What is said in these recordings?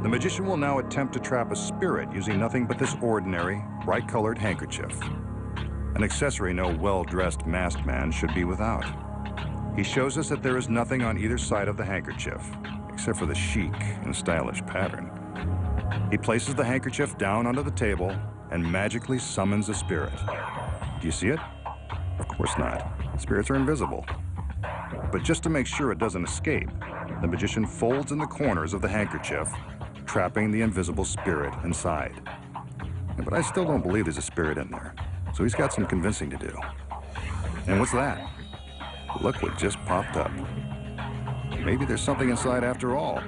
The magician will now attempt to trap a spirit using nothing but this ordinary, bright-colored handkerchief. An accessory no well-dressed masked man should be without. He shows us that there is nothing on either side of the handkerchief, except for the chic and stylish pattern. He places the handkerchief down onto the table and magically summons a spirit. Do you see it? Of course not. Spirits are invisible. But just to make sure it doesn't escape, the magician folds in the corners of the handkerchief, trapping the invisible spirit inside. But I still don't believe there's a spirit in there. So he's got some convincing to do. And what's that? Look what just popped up. Maybe there's something inside after all.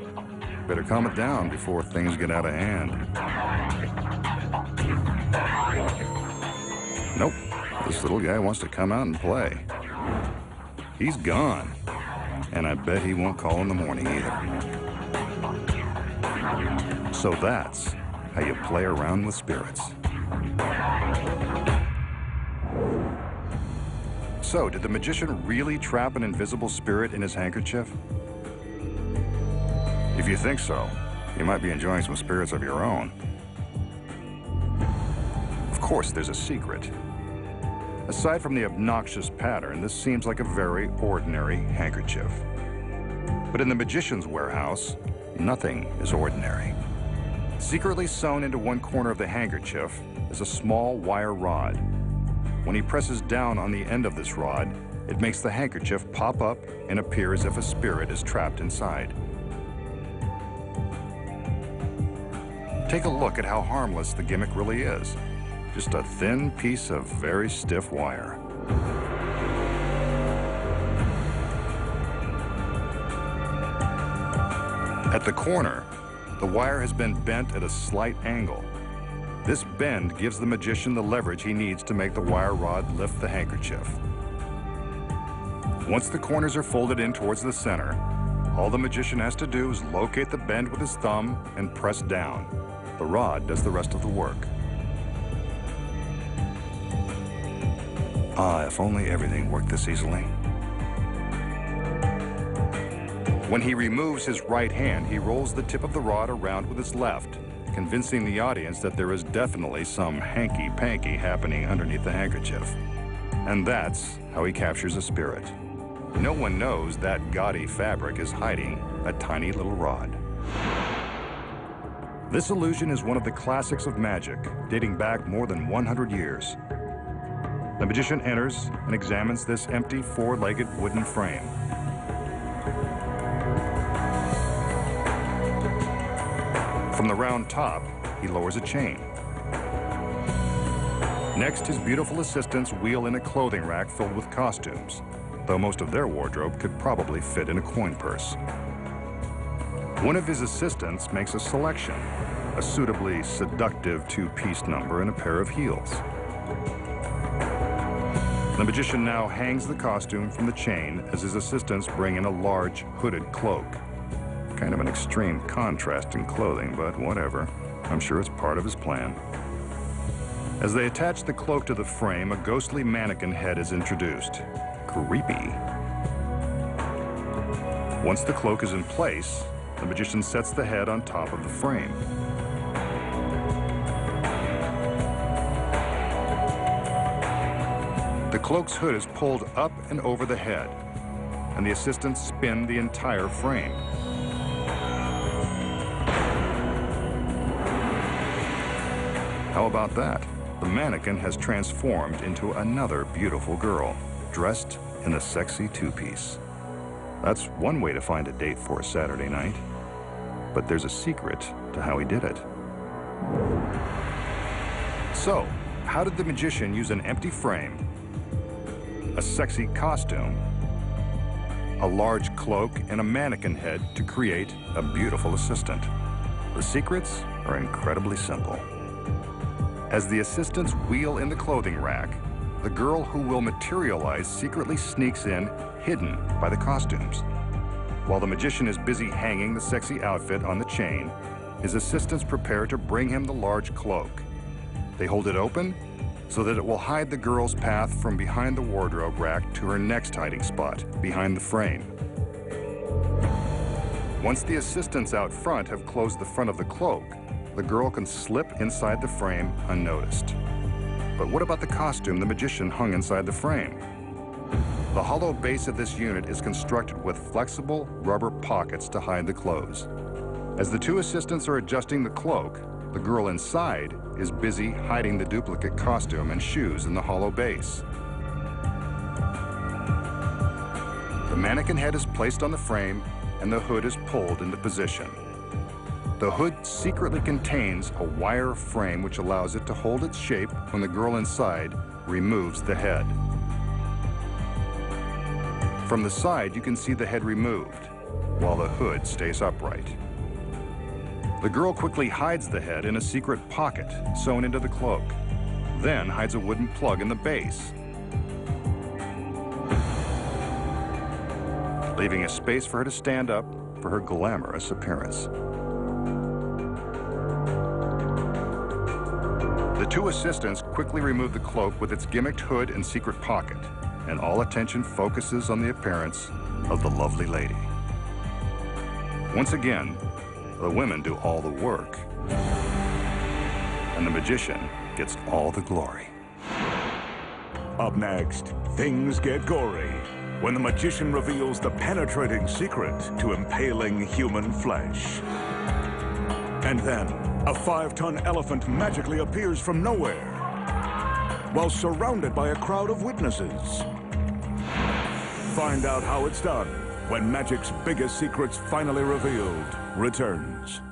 Better calm it down before things get out of hand. Nope, this little guy wants to come out and play. He's gone. And I bet he won't call in the morning either. So that's how you play around with spirits. So, did the magician really trap an invisible spirit in his handkerchief? If you think so, you might be enjoying some spirits of your own. Of course, there's a secret. Aside from the obnoxious pattern, this seems like a very ordinary handkerchief. But in the magician's warehouse, nothing is ordinary. Secretly sewn into one corner of the handkerchief is a small wire rod. When he presses down on the end of this rod, it makes the handkerchief pop up and appear as if a spirit is trapped inside. Take a look at how harmless the gimmick really is. Just a thin piece of very stiff wire. At the corner, the wire has been bent at a slight angle. This bend gives the magician the leverage he needs to make the wire rod lift the handkerchief. Once the corners are folded in towards the center, all the magician has to do is locate the bend with his thumb and press down. The rod does the rest of the work. Ah, if only everything worked this easily. When he removes his right hand, he rolls the tip of the rod around with his left, convincing the audience that there is definitely some hanky-panky happening underneath the handkerchief. And that's how he captures a spirit. No one knows that gaudy fabric is hiding a tiny little rod. This illusion is one of the classics of magic, dating back more than 100 years. The magician enters and examines this empty four-legged wooden frame. From the round top, he lowers a chain. Next, his beautiful assistants wheel in a clothing rack filled with costumes, though most of their wardrobe could probably fit in a coin purse. One of his assistants makes a selection, a suitably seductive two-piece number and a pair of heels. The magician now hangs the costume from the chain as his assistants bring in a large hooded cloak. Kind of an extreme contrast in clothing, but whatever. I'm sure it's part of his plan. As they attach the cloak to the frame, a ghostly mannequin head is introduced. Creepy. Once the cloak is in place, the magician sets the head on top of the frame. The cloak's hood is pulled up and over the head, and the assistants spin the entire frame. How about that? The mannequin has transformed into another beautiful girl, dressed in a sexy two-piece. That's one way to find a date for a Saturday night. But there's a secret to how he did it. So, how did the magician use an empty frame, a sexy costume, a large cloak, and a mannequin head to create a beautiful assistant? The secrets are incredibly simple. As the assistants wheel in the clothing rack, the girl who will materialize secretly sneaks in, hidden by the costumes. While the magician is busy hanging the sexy outfit on the chain, his assistants prepare to bring him the large cloak. They hold it open so that it will hide the girl's path from behind the wardrobe rack to her next hiding spot, behind the frame. Once the assistants out front have closed the front of the cloak, the girl can slip inside the frame unnoticed. But what about the costume the magician hung inside the frame? The hollow base of this unit is constructed with flexible rubber pockets to hide the clothes. As the two assistants are adjusting the cloak, the girl inside is busy hiding the duplicate costume and shoes in the hollow base. The mannequin head is placed on the frame and the hood is pulled into position. The hood secretly contains a wire frame which allows it to hold its shape when the girl inside removes the head. From the side, you can see the head removed, while the hood stays upright. The girl quickly hides the head in a secret pocket sewn into the cloak, then hides a wooden plug in the base, leaving a space for her to stand up for her glamorous appearance. The two assistants quickly remove the cloak with its gimmicked hood and secret pocket, and all attention focuses on the appearance of the lovely lady. Once again, the women do all the work, and the magician gets all the glory. Up next, things get gory when the magician reveals the penetrating secret to impaling human flesh. And then, a 5-ton elephant magically appears from nowhere while surrounded by a crowd of witnesses. Find out how it's done when magic's biggest secrets finally revealed returns.